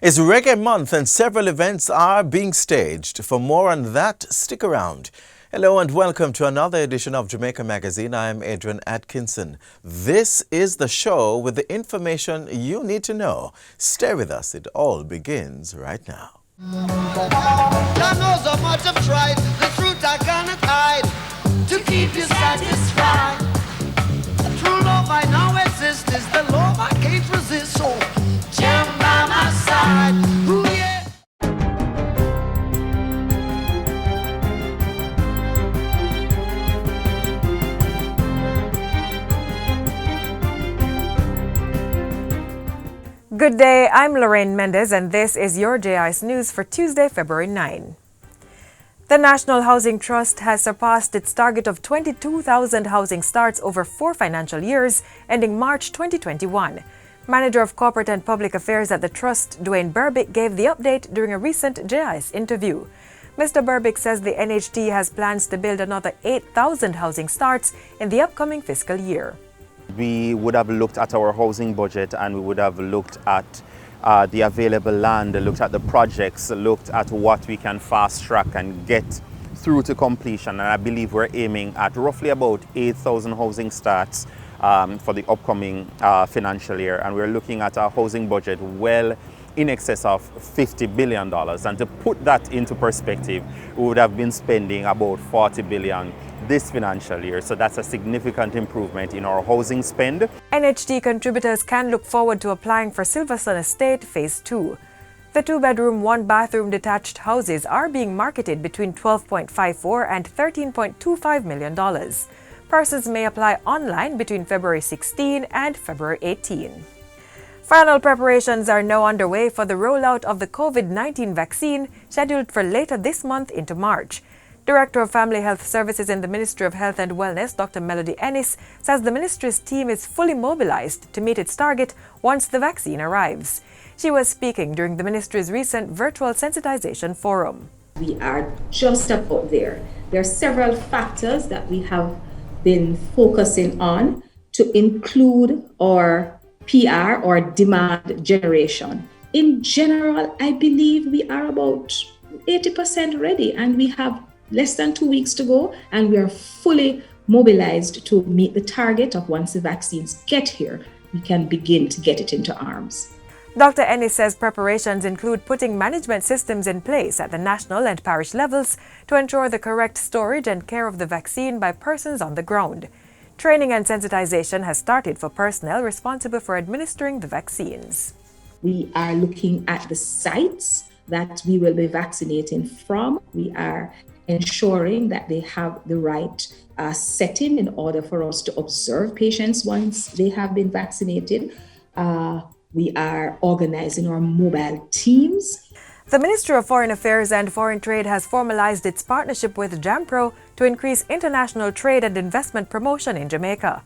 It's Reggae Month and several events are being staged. For more on that, stick around. Hello and welcome to another edition of Jamaica Magazine. I am Adrian Atkinson. This is the show with the information you need to know. Stay with us. It all begins right now. God knows how much I've tried. The truth I cannot hide. To keep you satisfied. True love I now exist is the love I can't resist. So jam by my side. Ooh, yeah. Good day, I'm Lorraine Mendez and this is your JIS News for Tuesday, February 9. The National Housing Trust has surpassed its target of 22,000 housing starts over 4 financial years, ending March 2021. Manager of Corporate and Public Affairs at the Trust, Dwayne Burbick, gave the update during a recent JIS interview. Mr. Burbick says the NHT has plans to build another 8,000 housing starts in the upcoming fiscal year. We would have looked at our housing budget and we would have looked at the available land, looked at the projects, looked at what we can fast track and get through to completion. And I believe we're aiming at roughly about 8,000 housing starts for the upcoming financial year. And we're looking at our housing budget well in excess of $50 billion. And to put that into perspective, we would have been spending about $40 billion this financial year. So that's a significant improvement in our housing spend. NHT contributors can look forward to applying for Silverson Estate Phase 2. The 2-bedroom, 1-bathroom detached houses are being marketed between $12.54 and $13.25 million. Persons may apply online between February 16 and February 18. Final preparations are now underway for the rollout of the COVID-19 vaccine, scheduled for later this month into March. Director of Family Health Services in the Ministry of Health and Wellness, Dr. Melody Ennis, says the ministry's team is fully mobilized to meet its target once the vaccine arrives. She was speaking during the ministry's recent virtual sensitization forum. We are just about there. There are several factors that we have been focusing on to include our PR or demand generation. In general, I believe we are about 80% ready and we have less than 2 weeks to go, and we are fully mobilized to meet the target of once the vaccines get here, we can begin to get it into arms. Dr. Ennis says preparations include putting management systems in place at the national and parish levels to ensure the correct storage and care of the vaccine by persons on the ground. Training and sensitization has started for personnel responsible for administering the vaccines. We are looking at the sites that we will be vaccinating from. We are ensuring that they have the right setting in order for us to observe patients once they have been vaccinated. We are organizing our mobile teams. The Ministry of Foreign Affairs and Foreign Trade has formalized its partnership with JAMPRO to increase international trade and investment promotion in Jamaica.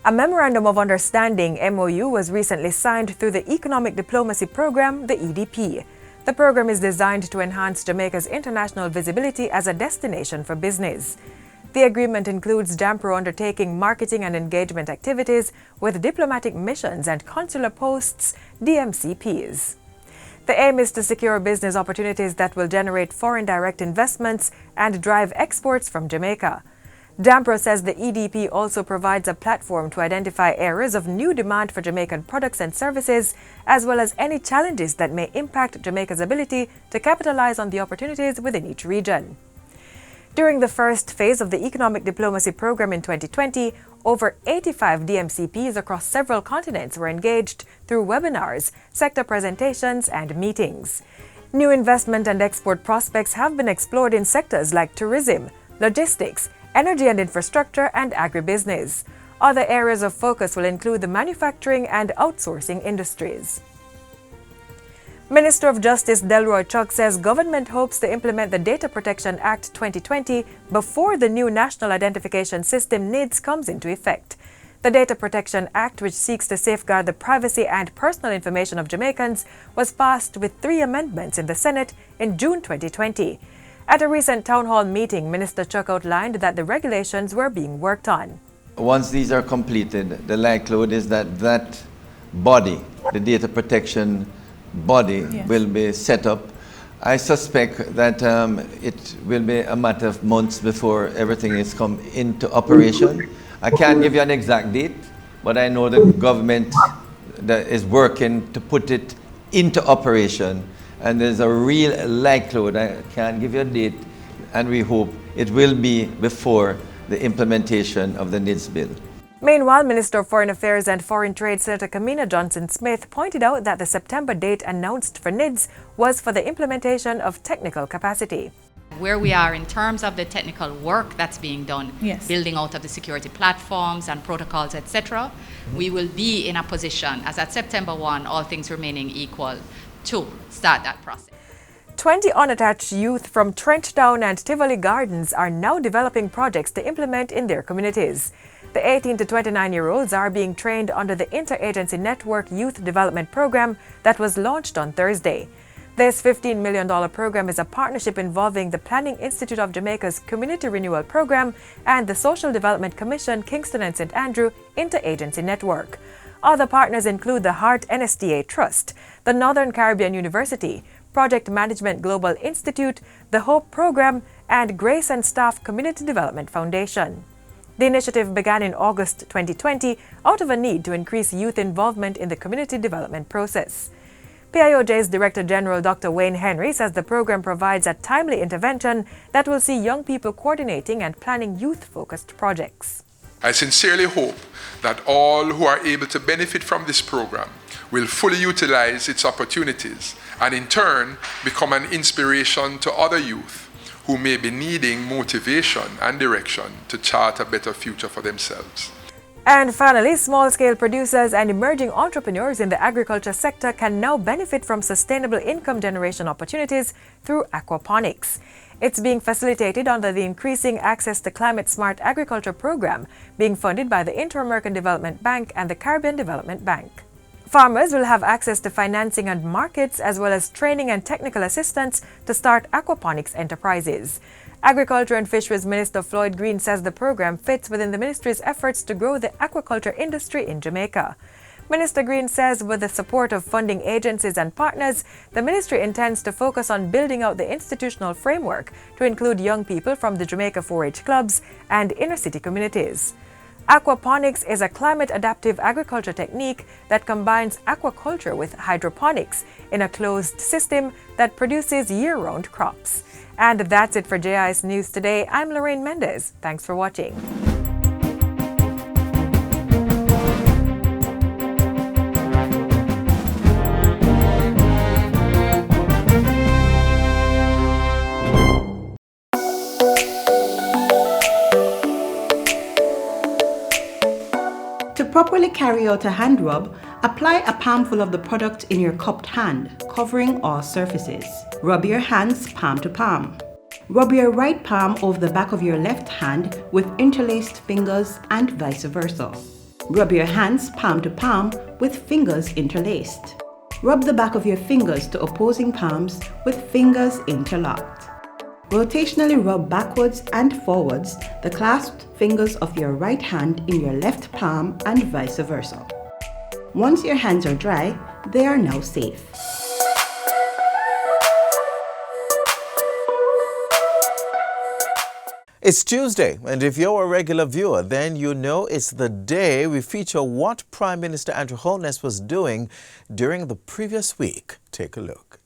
A Memorandum of Understanding (MOU) was recently signed through the Economic Diplomacy Program, the EDP. The program is designed to enhance Jamaica's international visibility as a destination for business. The agreement includes JAMPRO undertaking marketing and engagement activities with diplomatic missions and consular posts, DMCPs. The aim is to secure business opportunities that will generate foreign direct investments and drive exports from Jamaica. JAMPRO says the EDP also provides a platform to identify areas of new demand for Jamaican products and services, as well as any challenges that may impact Jamaica's ability to capitalize on the opportunities within each region. During the first phase of the Economic Diplomacy Program in 2020, over 85 DMCPs across several continents were engaged through webinars, sector presentations, and meetings. New investment and export prospects have been explored in sectors like tourism, logistics, energy and infrastructure, and agribusiness. Other areas of focus will include the manufacturing and outsourcing industries. Minister of Justice Delroy Chuck says government hopes to implement the Data Protection Act 2020 before the new National Identification System NIDS comes into effect. The Data Protection Act, which seeks to safeguard the privacy and personal information of Jamaicans, was passed with 3 amendments in the Senate in June 2020. At a recent town hall meeting, Minister Chuck outlined that the regulations were being worked on. Once these are completed, the likelihood is that that body, the Data Protection body will be set up. I suspect that it will be a matter of months before everything is come into operation. I can't give you an exact date, but I know the government that is working to put it into operation, and there's a real likelihood, I can't give you a date, and we hope it will be before the implementation of the NIDS bill. Meanwhile, Minister of Foreign Affairs and Foreign Trade Senator Kamina Johnson-Smith pointed out that the September date announced for NIDS was for the implementation of technical capacity. Where we are in terms of the technical work that's being done, building out of the security platforms and protocols, etc., we will be in a position, as at September 1, all things remaining equal, to start that process. 20 unattached youth from Trenchtown and Tivoli Gardens are now developing projects to implement in their communities. The 18 to 29-year-olds are being trained under the Interagency Network Youth Development Program that was launched on Thursday. This $15 million program is a partnership involving the Planning Institute of Jamaica's Community Renewal Program and the Social Development Commission Kingston and St. Andrew Interagency Network. Other partners include the Heart NSTA Trust, the Northern Caribbean University, Project Management Global Institute, the Hope Program, and Grace and Staff Community Development Foundation. The initiative began in August 2020 out of a need to increase youth involvement in the community development process. PIOJ's Director General Dr. Wayne Henry says the program provides a timely intervention that will see young people coordinating and planning youth-focused projects. I sincerely hope that all who are able to benefit from this program will fully utilize its opportunities and in turn become an inspiration to other youth who may be needing motivation and direction to chart a better future for themselves. And finally, small-scale producers and emerging entrepreneurs in the agriculture sector can now benefit from sustainable income generation opportunities through aquaponics. It's being facilitated under the Increasing Access to Climate Smart Agriculture program, being funded by the Inter-American Development Bank and the Caribbean Development Bank. Farmers will have access to financing and markets, as well as training and technical assistance to start aquaponics enterprises. Agriculture and Fisheries Minister Floyd Green says the program fits within the ministry's efforts to grow the aquaculture industry in Jamaica. Minister Green says with the support of funding agencies and partners, the ministry intends to focus on building out the institutional framework to include young people from the Jamaica 4-H clubs and inner-city communities. Aquaponics is a climate-adaptive agriculture technique that combines aquaculture with hydroponics in a closed system that produces year-round crops. And that's it for JIS News Today. I'm Lorraine Mendez. Thanks for watching. To properly carry out a hand rub, apply a palmful of the product in your cupped hand, covering all surfaces. Rub your hands palm to palm. Rub your right palm over the back of your left hand with interlaced fingers and vice versa. Rub your hands palm to palm with fingers interlaced. Rub the back of your fingers to opposing palms with fingers interlocked. Rotationally rub backwards and forwards the clasped fingers of your right hand in your left palm and vice versa. Once your hands are dry, they are now safe. It's Tuesday, and if you're a regular viewer, then you know it's the day we feature what Prime Minister Andrew Holness was doing during the previous week. Take a look.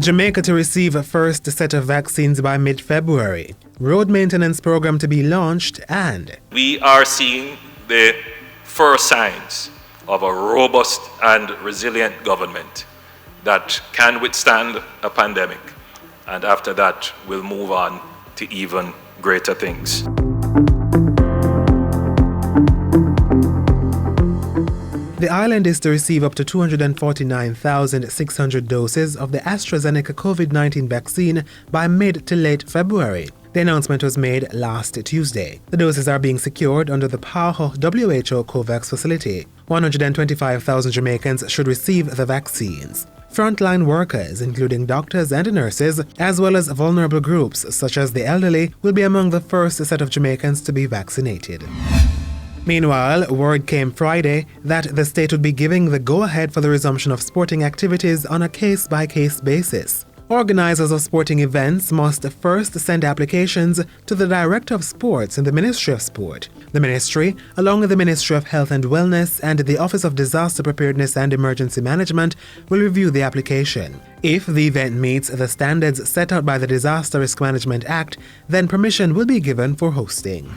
Jamaica to receive a first set of vaccines by mid-February. Road maintenance program to be launched, and we are seeing the first signs of a robust and resilient government that can withstand a pandemic, and after that we'll move on to even greater things. The island is to receive up to 249,600 doses of the AstraZeneca COVID-19 vaccine by mid to late February. The announcement was made last Tuesday. The doses are being secured under the PAHO WHO COVAX facility. 125,000 Jamaicans should receive the vaccines. Frontline workers, including doctors and nurses, as well as vulnerable groups such as the elderly, will be among the first set of Jamaicans to be vaccinated. Meanwhile, word came Friday that the state would be giving the go-ahead for the resumption of sporting activities on a case-by-case basis. Organizers of sporting events must first send applications to the Director of Sports in the Ministry of Sport. The ministry, along with the Ministry of Health and Wellness and the Office of Disaster Preparedness and Emergency Management, will review the application. If the event meets the standards set out by the Disaster Risk Management Act, then permission will be given for hosting.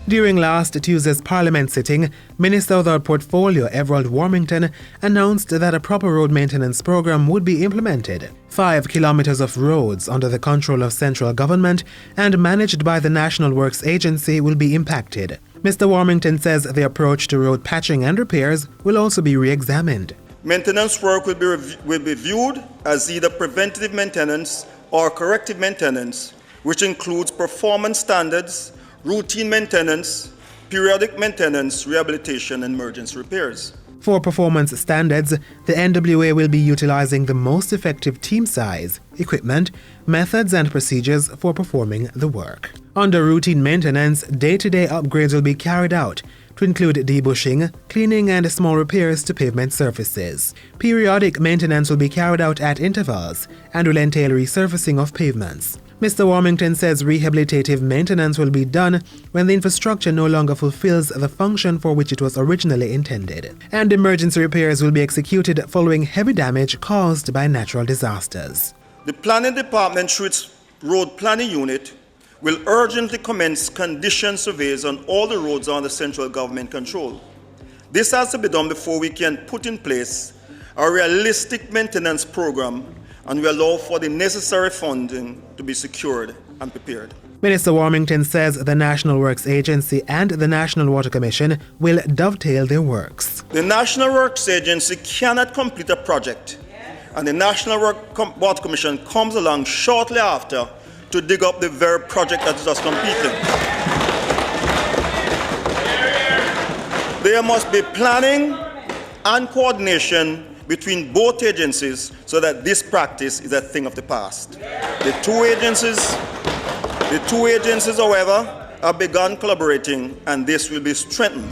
During last Tuesday's Parliament sitting, Minister without Portfolio Everald Warmington announced that a proper road maintenance program would be implemented. 5 kilometers of roads under the control of central government and managed by the National Works Agency will be impacted. Mr. Warmington says the approach to road patching and repairs will also be re-examined. Maintenance work will be viewed as either preventative maintenance or corrective maintenance, which includes performance standards, routine maintenance, periodic maintenance, rehabilitation, and emergency repairs. For performance standards, the NWA will be utilizing the most effective team size, equipment, methods, and procedures for performing the work. Under routine maintenance, day-to-day upgrades will be carried out to include debushing, cleaning, and small repairs to pavement surfaces. Periodic maintenance will be carried out at intervals and will entail resurfacing of pavements. Mr. Warmington says rehabilitative maintenance will be done when the infrastructure no longer fulfills the function for which it was originally intended. And emergency repairs will be executed following heavy damage caused by natural disasters. The Planning Department, through its Road Planning Unit, will urgently commence condition surveys on all the roads under central government control. This has to be done before we can put in place a realistic maintenance program and we allow for the necessary funding to be secured and prepared. Minister Warmington says the National Works Agency and the National Water Commission will dovetail their works. The National Works Agency cannot complete a project, and the National Water Commission comes along shortly after to dig up the very project that is just completed. There must be planning and coordination between both agencies so that this practice is a thing of the past. The two agencies, however, have begun collaborating, and this will be strengthened.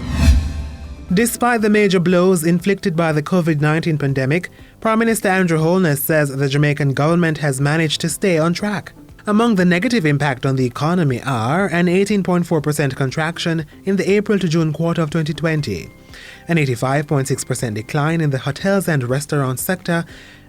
Despite the major blows inflicted by the COVID-19 pandemic, Prime Minister Andrew Holness says the Jamaican government has managed to stay on track. Among the negative impact on the economy are an 18.4% contraction in the April to June quarter of 2020, an 85.6% decline in the hotels and restaurants sector,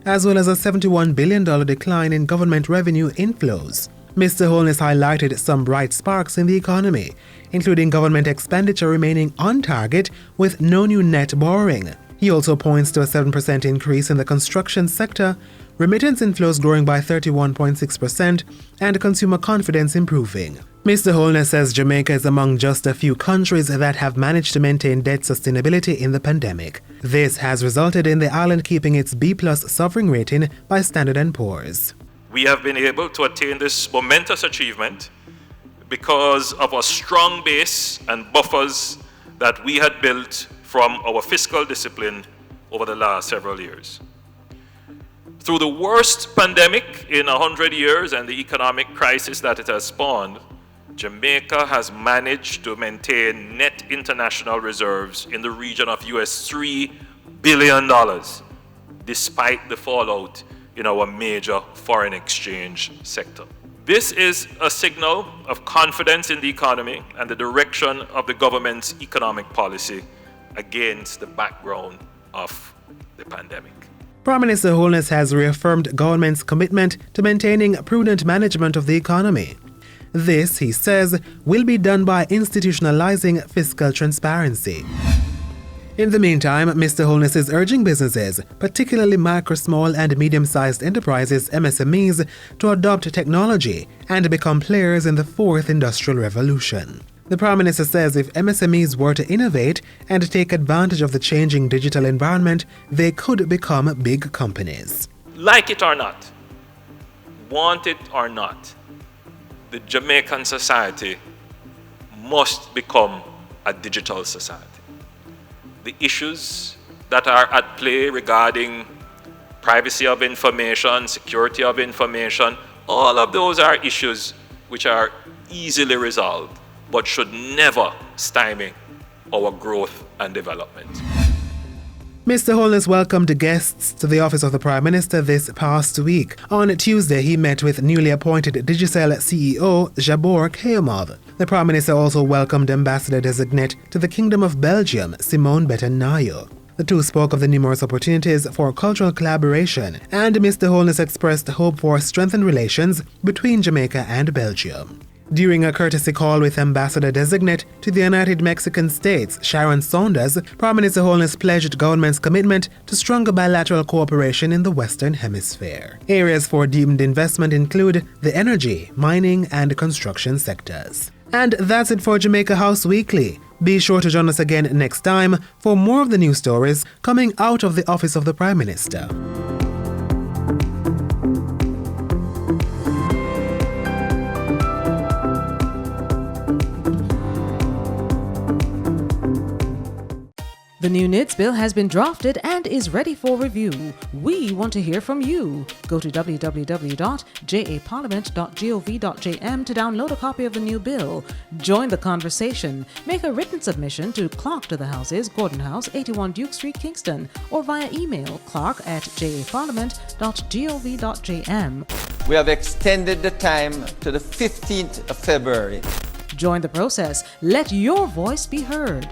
as well as a $71 billion decline in government revenue inflows. Mr. Holness highlighted some bright sparks in the economy, including government expenditure remaining on target with no new net borrowing. He also points to a 7% increase in the construction sector, remittance inflows growing by 31.6%, and consumer confidence improving. Mr. Holness says Jamaica is among just a few countries that have managed to maintain debt sustainability in the pandemic. This has resulted in the island keeping its B+ sovereign rating by Standard & Poor's. We have been able to attain this momentous achievement because of a strong base and buffers that we had built from our fiscal discipline over the last several years. Through the worst pandemic in 100 years and the economic crisis that it has spawned, Jamaica has managed to maintain net international reserves in the region of $3 billion, despite the fallout in our major foreign exchange sector. This is a signal of confidence in the economy and the direction of the government's economic policy against the background of the pandemic. Prime Minister Holness has reaffirmed government's commitment to maintaining prudent management of the economy. This, he says, will be done by institutionalizing fiscal transparency. In the meantime, Mr. Holness is urging businesses, particularly micro, small, and medium-sized enterprises (MSMEs), to adopt technology and become players in the fourth industrial revolution. The Prime Minister says if MSMEs were to innovate and take advantage of the changing digital environment, they could become big companies. Like it or not, want it or not, the Jamaican society must become a digital society. The issues that are at play regarding privacy of information, security of information, all of those are issues which are easily resolved, but should never stymie our growth and development. Mr. Holness welcomed guests to the office of the Prime Minister this past week. On Tuesday, he met with newly appointed Digicel CEO Jabor Kayomov. The Prime Minister also welcomed Ambassador-designate to the Kingdom of Belgium, Simone Bettenayo. The two spoke of the numerous opportunities for cultural collaboration, and Mr. Holness expressed hope for strengthened relations between Jamaica and Belgium. During a courtesy call with Ambassador-designate to the United Mexican States, Sharon Saunders, Prime Minister Holness pledged government's commitment to stronger bilateral cooperation in the Western Hemisphere. Areas for deemed investment include the energy, mining, and construction sectors. And that's it for Jamaica House Weekly. Be sure to join us again next time for more of the news stories coming out of the office of the Prime Minister. The new NIDS bill has been drafted and is ready for review. We want to hear from you. Go to www.japarliament.gov.jm to download a copy of the new bill. Join the conversation. Make a written submission to Clerk to the Houses, Gordon House, 81 Duke Street, Kingston, or via email clark@japarliament.gov.jm. We have extended the time to the 15th of February. Join the process. Let your voice be heard.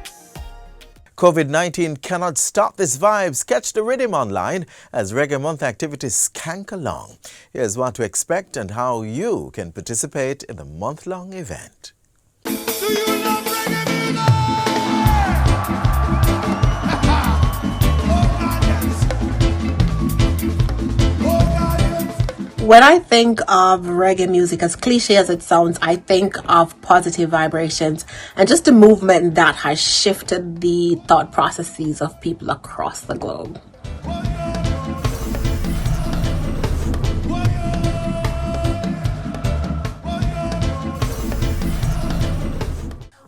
COVID-19 cannot stop this vibes. Catch the rhythm online as Reggae Month activities skank along. Here's what to expect and how you can participate in the month-long event. Do you love reggae music? When I think of reggae music, as cliche as it sounds, I think of positive vibrations and just a movement that has shifted the thought processes of people across the globe.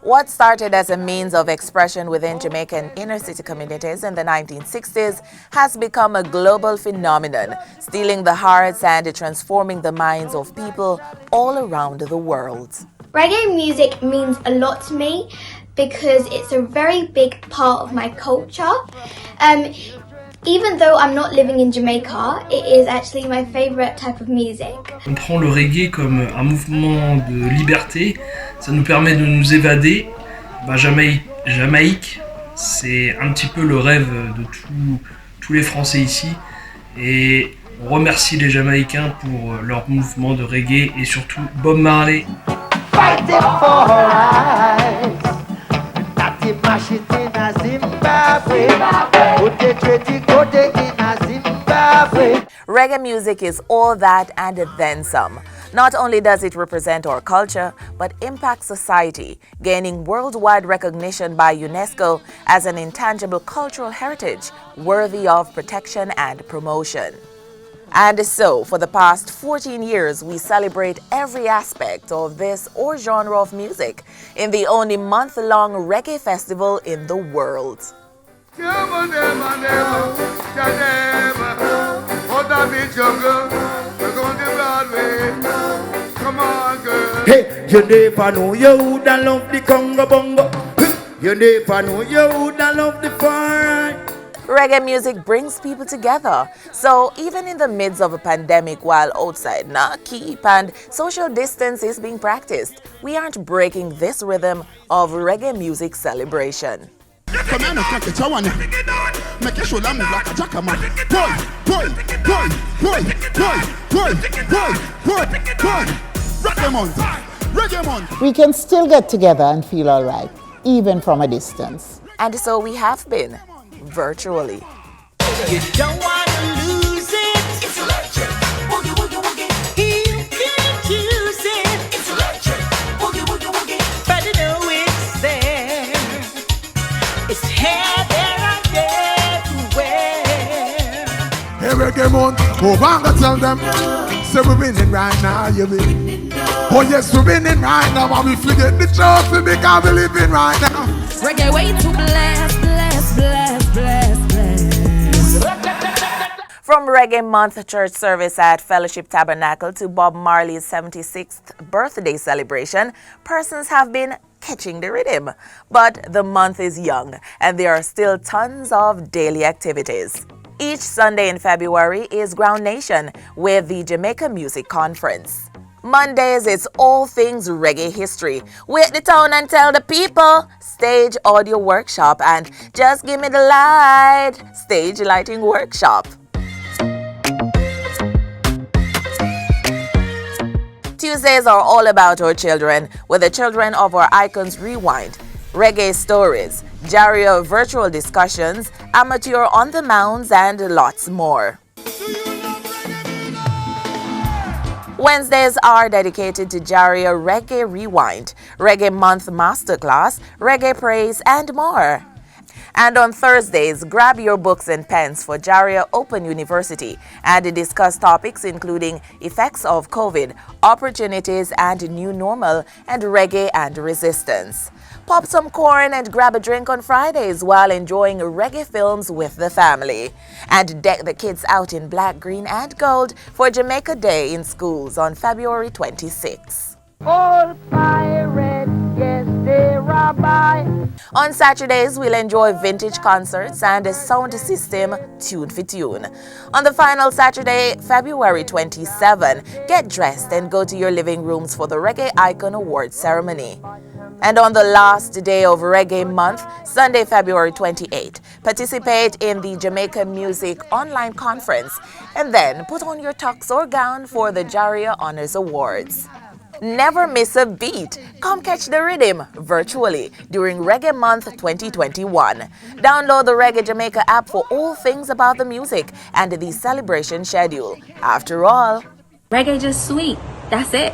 What started as a means of expression within Jamaican inner-city communities in the 1960s has become a global phenomenon, stealing the hearts and transforming the minds of people all around the world. Reggae music means a lot to me because it's a very big part of my culture. Even though I'm not living in Jamaica, it is actually my favorite type of music. On prend le reggae comme un mouvement de liberté, ça nous permet de nous évader. Jamaïque, c'est un petit peu le rêve de tous les Français ici. Et on remercie les Jamaïcains pour leur mouvement de reggae et surtout Bob Marley. Fighting for her eyes, that it mash it in a Zimbabwe. Reggae music is all that and then some. Not only does it represent our culture, but impacts society, gaining worldwide recognition by UNESCO as an intangible cultural heritage worthy of protection and promotion. And so, for the past 14 years, we celebrate every aspect of this or genre of music in the only month-long reggae festival in the world. Hey, you never know you would love the Congo Bongo. You never know you would love the far. Reggae music brings people together. So even in the midst of a pandemic while outside keep and social distance is being practiced, we aren't breaking this rhythm of reggae music celebration. Come here, make it one. Make it shoulder move like a jackaman. Boy. Reggae month. We can still get together and feel all right, even from a distance. And so we have been, virtually. You don't want to lose it. It's electric. Boogie, woogie, woogie. You can't use it. It's electric. Boogie, woogie, woogie. But you know it's there. It's here, there, and everywhere. Hey, reggae month. Go back and tell them. Say we're winning right now, you win. Oh yes, we're winning right now, and we forget the trophy because we're living right now. Reggae way to bless, bless, bless, bless, bless. From Reggae Month church service at Fellowship Tabernacle to Bob Marley's 76th birthday celebration, persons have been catching the rhythm. But the month is young, and there are still tons of daily activities. Each Sunday in February is Ground Nation with the Jamaica Music Conference. Mondays, it's all things reggae history. Wake the town and tell the people. Stage audio workshop and Just Give Me the Light. Stage lighting workshop. Tuesdays are all about our children with the Children of Our Icons Rewind, Reggae Stories, Jario virtual discussions, Amateur on the Mounds, and lots more. Wednesdays are dedicated to Jario Reggae Rewind, Reggae Month Masterclass, Reggae Praise, and more. And on Thursdays, grab your books and pens for Jario Open University and discuss topics including effects of COVID, opportunities and new normal, and reggae and resistance. Pop some corn and grab a drink on Fridays while enjoying reggae films with the family. And deck the kids out in black, green, and gold for Jamaica Day in schools on February 26. All pirate, yes, they rabbi. On Saturdays, we'll enjoy vintage concerts and a sound system tune for tune. On the final Saturday, February 27, get dressed and go to your living rooms for the Reggae Icon Award ceremony. And on the last day of Reggae Month, Sunday, February 28, participate in the Jamaica Music Online Conference and then put on your tux or gown for the Jaria Honors Awards. Never miss a beat. Come catch the rhythm virtually during Reggae Month 2021. Download the Reggae Jamaica app for all things about the music and the celebration schedule. After all, Reggae just sweet. That's it.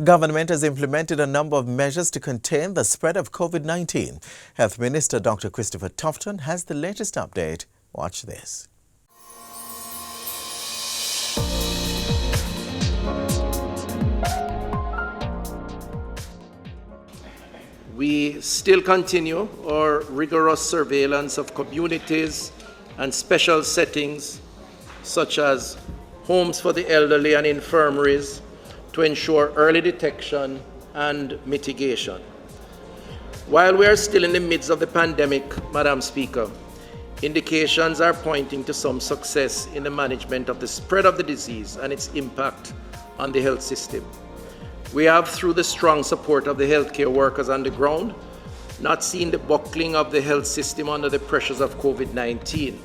Government has implemented a number of measures to contain the spread of COVID-19. Health Minister Dr. Christopher Tufton has the latest update. Watch this. We still continue our rigorous surveillance of communities and special settings such as homes for the elderly and infirmaries to ensure early detection and mitigation. While we are still in the midst of the pandemic, Madam Speaker, indications are pointing to some success in the management of the spread of the disease and its impact on the health system. We have, through the strong support of the healthcare workers on the ground, not seen the buckling of the health system under the pressures of COVID-19,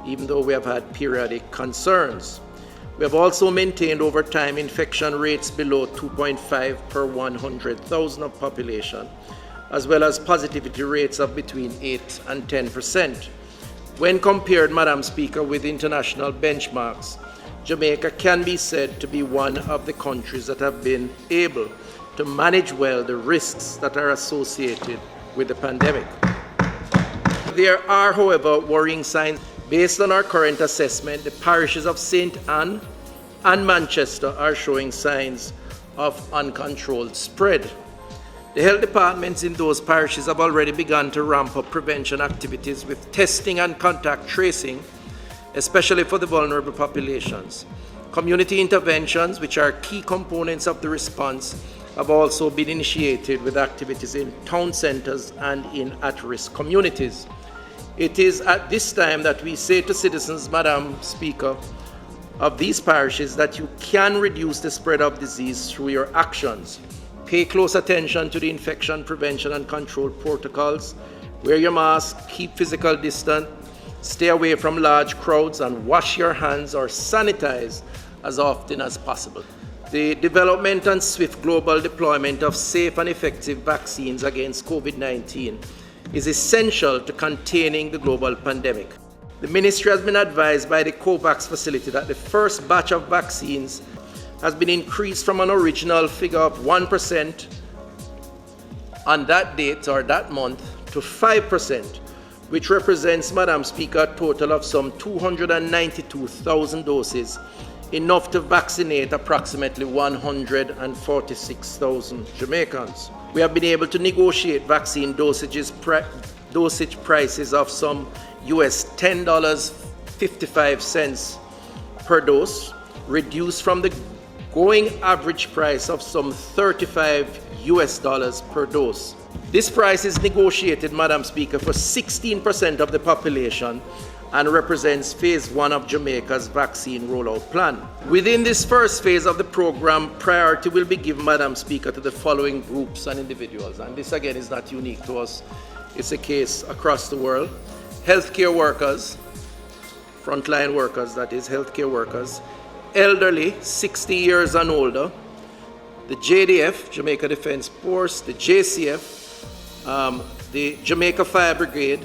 even though we have had periodic concerns. We have also maintained over time infection rates below 2.5 per 100,000 of population, as well as positivity rates of between 8 and 10%. When compared, Madam Speaker, with international benchmarks, Jamaica can be said to be one of the countries that have been able to manage well the risks that are associated with the pandemic. There are, however, worrying signs. Based on our current assessment, the parishes of St. Anne and Manchester are showing signs of uncontrolled spread. The health departments in those parishes have already begun to ramp up prevention activities with testing and contact tracing, especially for the vulnerable populations. Community interventions, which are key components of the response, have also been initiated with activities in town centers and in at-risk communities. It is at this time that we say to citizens, Madam Speaker, of these parishes that you can reduce the spread of disease through your actions. Pay close attention to the infection prevention and control protocols. Wear your mask, keep physical distance, stay away from large crowds, and wash your hands or sanitize as often as possible. The development and swift global deployment of safe and effective vaccines against COVID-19 is essential to containing the global pandemic. The ministry has been advised by the COVAX facility that the first batch of vaccines has been increased from an original figure of 1% on that date or that month to 5%, which represents, Madam Speaker, a total of some 292,000 doses, enough to vaccinate approximately 146,000 Jamaicans. We have been able to negotiate vaccine dosage prices of some US $10.55 per dose, reduced from the going average price of some $35 per dose. This price is negotiated, Madam Speaker, for 16% of the population and represents phase 1 of Jamaica's vaccine rollout plan. Within this first phase of the program, priority will be given, Madam Speaker, to the following groups and individuals. And this again is not unique to us. It's a case across the world. Healthcare workers, frontline workers, that is healthcare workers, elderly, 60 years and older, the JDF, Jamaica Defence Force, the JCF, the Jamaica Fire Brigade,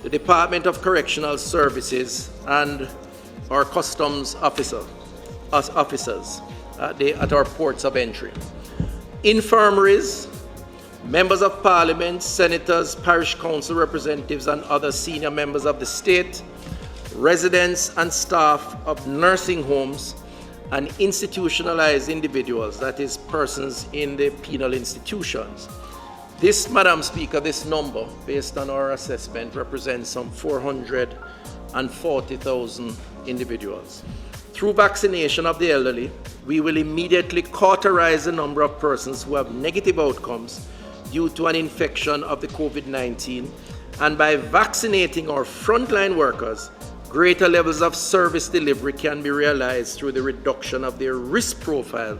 the Department of Correctional Services, and our customs officers at our ports of entry. Infirmaries, members of parliament, senators, parish council representatives, and other senior members of the state, residents and staff of nursing homes, and institutionalized individuals, that is, persons in the penal institutions. This, Madam Speaker, this number, based on our assessment, represents some 440,000 individuals. Through vaccination of the elderly, we will immediately cauterize the number of persons who have negative outcomes due to an infection of the COVID-19, and by vaccinating our frontline workers, greater levels of service delivery can be realized through the reduction of their risk profile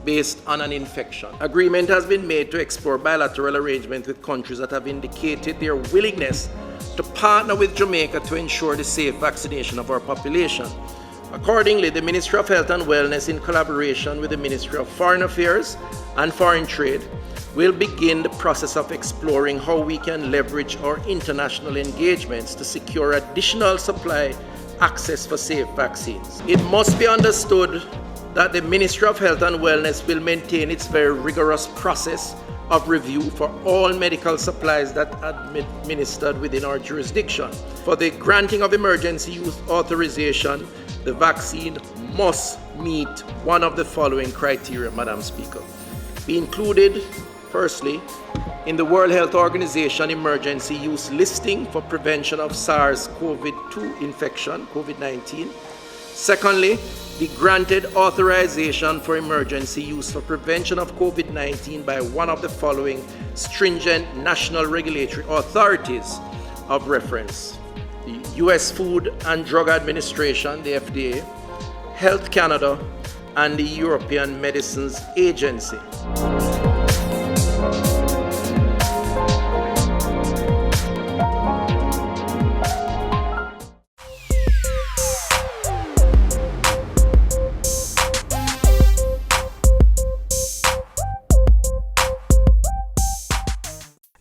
based on an infection. Agreement has been made to explore bilateral arrangements with countries that have indicated their willingness to partner with Jamaica to ensure the safe vaccination of our population. Accordingly, the Ministry of Health and Wellness, in collaboration with the Ministry of Foreign Affairs and Foreign Trade, will begin the process of exploring how we can leverage our international engagements to secure additional supply access for safe vaccines. It must be understood that the Ministry of Health and Wellness will maintain its very rigorous process of review for all medical supplies that are administered within our jurisdiction. For the granting of emergency use authorization, the vaccine must meet one of the following criteria, Madam Speaker. Be included, firstly, in the World Health Organization emergency use listing for prevention of SARS-CoV-2 infection, COVID-19. Secondly, be granted authorization for emergency use for prevention of COVID-19 by one of the following stringent national regulatory authorities of reference: the U.S. Food and Drug Administration, the FDA, Health Canada, and the European Medicines Agency.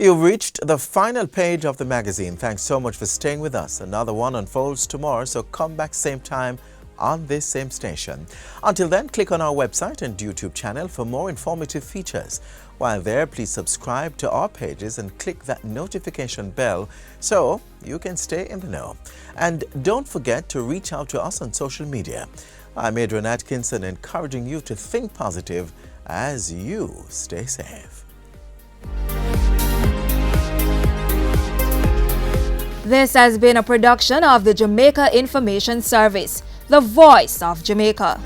You've reached the final page of the magazine. Thanks so much for staying with us. Another one unfolds tomorrow, so come back same time on this same station. Until then, click on our website and YouTube channel for more informative features. While there, please subscribe to our pages and click that notification bell so you can stay in the know. And don't forget to reach out to us on social media. I'm Adrian Atkinson, encouraging you to think positive as you stay safe. This has been a production of the Jamaica Information Service, the voice of Jamaica.